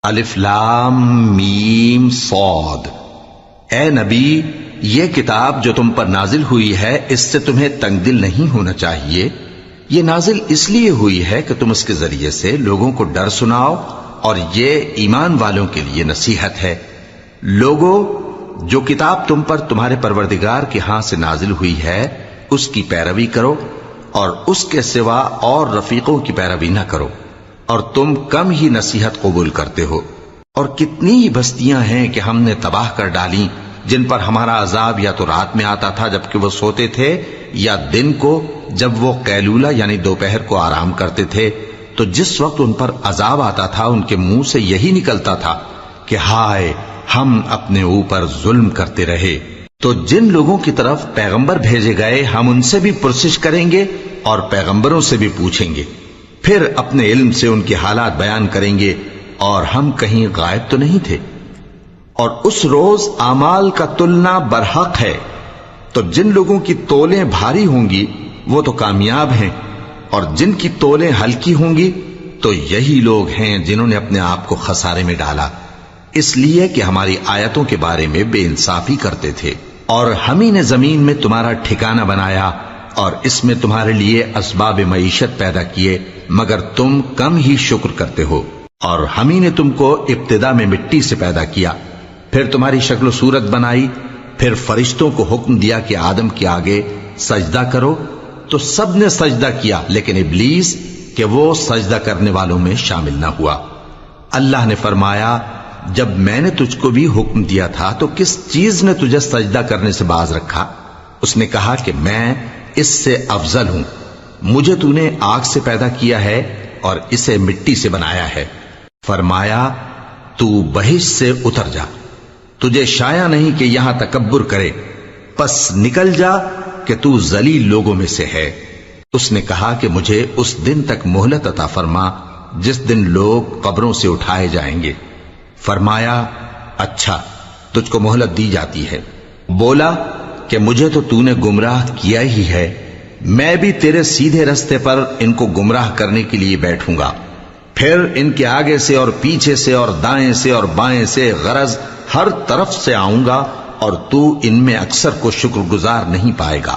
الف لام میم صاد۔ اے نبی، یہ کتاب جو تم پر نازل ہوئی ہے اس سے تمہیں تنگ دل نہیں ہونا چاہیے۔ یہ نازل اس لیے ہوئی ہے کہ تم اس کے ذریعے سے لوگوں کو ڈر سناؤ، اور یہ ایمان والوں کے لیے نصیحت ہے۔ لوگوں، جو کتاب تم پر تمہارے پروردگار کے ہاں سے نازل ہوئی ہے اس کی پیروی کرو، اور اس کے سوا اور رفیقوں کی پیروی نہ کرو، اور تم کم ہی نصیحت قبول کرتے ہو۔ اور کتنی ہی بستیاں ہیں کہ ہم نے تباہ کر ڈالی جن پر ہمارا عذاب یا تو رات میں آتا تھا جبکہ وہ سوتے تھے، یا دن کو جب وہ قیلولہ یعنی دوپہر کو آرام کرتے تھے، تو جس وقت ان پر عذاب آتا تھا ان کے منہ سے یہی نکلتا تھا کہ ہائے، ہم اپنے اوپر ظلم کرتے رہے۔ تو جن لوگوں کی طرف پیغمبر بھیجے گئے ہم ان سے بھی پرسش کریں گے اور پیغمبروں سے بھی پوچھیں گے، پھر اپنے علم سے ان کے حالات بیان کریں گے، اور ہم کہیں غائب تو نہیں تھے۔ اور اس روز اعمال کا تلنا برحق ہے، تو جن لوگوں کی تولیں بھاری ہوں گی وہ تو کامیاب ہیں، اور جن کی تولیں ہلکی ہوں گی تو یہی لوگ ہیں جنہوں نے اپنے آپ کو خسارے میں ڈالا، اس لیے کہ ہماری آیتوں کے بارے میں بے انصافی کرتے تھے۔ اور ہم ہی نے زمین میں تمہارا ٹھکانہ بنایا، اور اس میں تمہارے لیے اسباب معیشت پیدا کیے، مگر تم کم ہی شکر کرتے ہو۔ اور ہم ہی نے تم کو ابتدا میں مٹی سے پیدا کیا، پھر تمہاری شکل و صورت بنائی، پھر فرشتوں کو حکم دیا کہ آدم کے آگے سجدہ کرو، تو سب نے سجدہ کیا لیکن ابلیس کہ وہ سجدہ کرنے والوں میں شامل نہ ہوا۔ اللہ نے فرمایا، جب میں نے تجھ کو بھی حکم دیا تھا تو کس چیز نے تجھے سجدہ کرنے سے باز رکھا؟ اس نے کہا کہ میں اس سے افضل ہوں، مجھے تو نے آگ سے پیدا کیا ہے اور اسے مٹی سے بنایا ہے۔ فرمایا، تو بہشت سے اتر جا، تجھے شایع نہیں کہ یہاں تکبر کرے، پس نکل جا کہ تو ذلیل لوگوں میں سے ہے۔ اس نے کہا کہ مجھے اس دن تک مہلت عطا فرما جس دن لوگ قبروں سے اٹھائے جائیں گے۔ فرمایا، اچھا، تجھ کو مہلت دی جاتی ہے۔ بولا کہ مجھے تو نے گمراہ کیا ہی ہے، میں بھی تیرے سیدھے رستے پر ان کو گمراہ کرنے کے لیے بیٹھوں گا، پھر ان کے آگے سے اور پیچھے سے اور دائیں سے اور بائیں سے، غرض ہر طرف سے آؤں گا، اور تو ان میں اکثر کو شکر گزار نہیں پائے گا۔